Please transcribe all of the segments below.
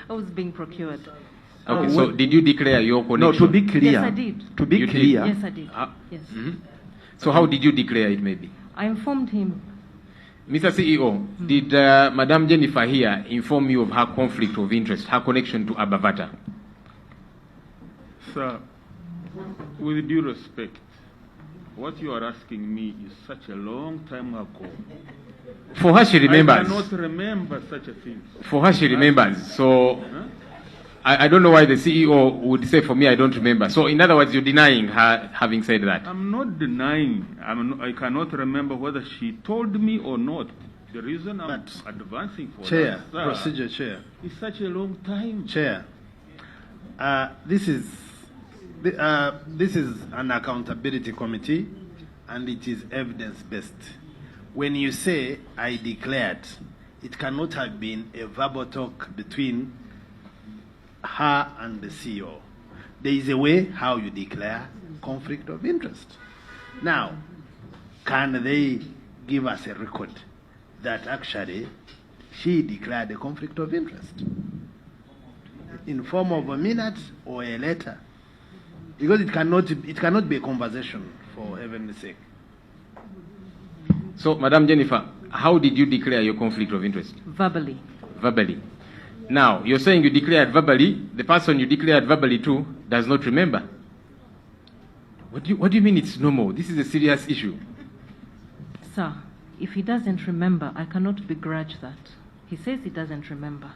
I was being procured. Okay, so did you declare your connection? No, to be clear. Yes, I did. To be You did? clear. Yes, I did. Yes. So how did you declare it, maybe? I informed him. Mr. CEO, did Madam Jennifer here inform you of her conflict of interest, her connection to Abavata? Sir, with due respect, what you are asking me is such a long time ago. For her, she remembers. I cannot remember such a thing. For her, she remembers. So Huh? I don't know why the CEO would say, for me, I don't remember. So in other words, you're denying her having said that. I'm not denying. I cannot remember whether she told me or not. The reason I'm advancing for Chair, that, sir, procedure chair. it's such a long time. Chair, this is an accountability committee, and it is evidence-based. When you say, I declared, it cannot have been a verbal talk between her and the CEO. There is a way how you declare conflict of interest. Now, can they give us a record that actually she declared a conflict of interest in form of a minute or a letter? Because it cannot be a conversation, for heaven's sake. So, Madam Jennifer, how did you declare your conflict of interest? Verbally. Verbally. Now, you're saying you declared verbally. The person you declared verbally to does not remember. What do you mean it's normal? This is a serious issue. Sir, if he doesn't remember, I cannot begrudge that. He says he doesn't remember.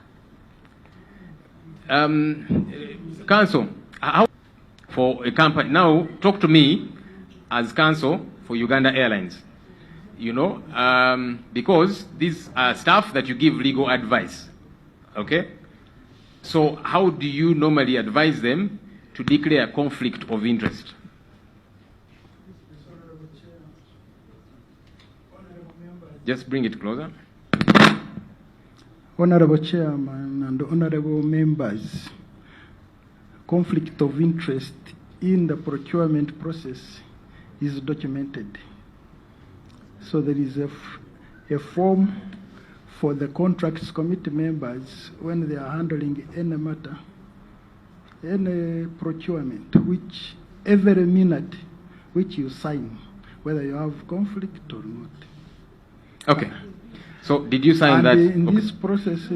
Counsel, how for a company, now talk to me as counsel for Uganda Airlines. You know, because these are staff that you give legal advice. Okay? So how do you normally advise them to declare conflict of interest? Just bring it closer. Honorable Chairman and honorable members, conflict of interest in the procurement process is documented. So there is a form for the contracts committee members when they are handling any matter, any procurement, which every minute which you sign, whether you have conflict or not. Okay. So did you sign And that? in Okay. this process,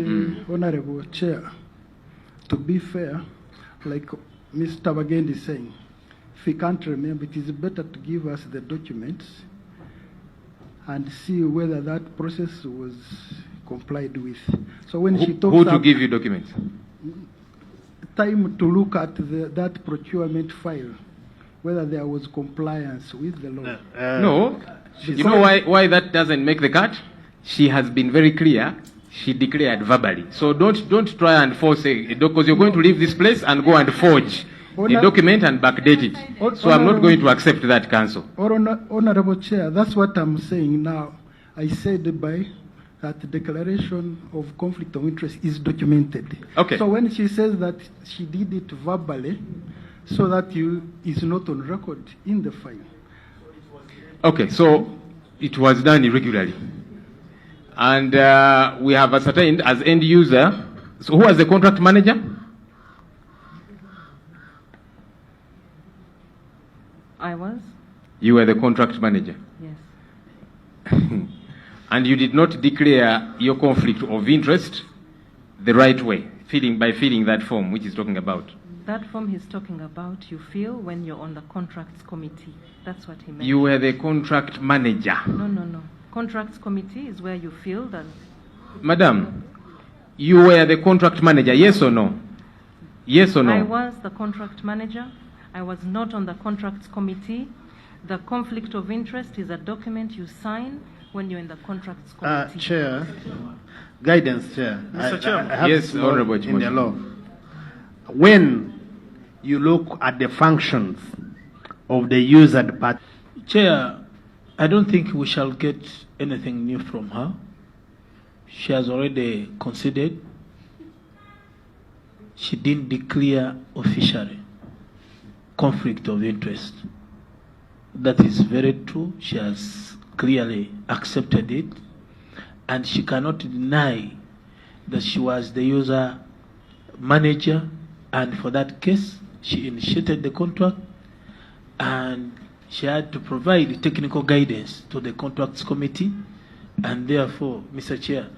Honorable Chair, to be fair, like Mr. Bagend is saying, if he can't remember, it is better to give us the documents and see whether that process was complied with. So when she talks Who to about give you documents? time to look at that procurement file, whether there was compliance with the law. No. You know why that doesn't make the cut? She has been very clear. She declared verbally. So don't try and force it, because you're going to leave this place and go and forge the document and backdate it. So I'm not going to accept that, Counsel. Honorable Chair, that's what I'm saying now. I said that the declaration of conflict of interest is documented. Okay. So when she says that she did it verbally, so that is not on record in the file. Okay, so it was done irregularly. And we have ascertained as end user. So who was the contract manager? I was? You were the contract manager. Yes. And you did not declare your conflict of interest the right way, by filling that form which he's talking about. That form he's talking about, you fill when you're on the contracts committee. That's what he meant. You were the contract manager. No. Contracts committee is where you fill that. Madam, you were the contract manager, yes or no? Yes or no? I was the contract manager. I was not on the contracts committee. The conflict of interest is a document you sign when you're in the contracts committee. Chair, guidance, Chair. Mr. Chairman. I have Yes, law Honorable in the Chimochi. law. When you look at the functions of the user part, Chair, I don't think we shall get anything new from her. She has already considered. She didn't declare officially conflict of interest. That is very true. She has clearly accepted it, and she cannot deny that she was the user manager, and for that case, she initiated the contract, and she had to provide technical guidance to the contracts committee, and therefore, Mr. Chair,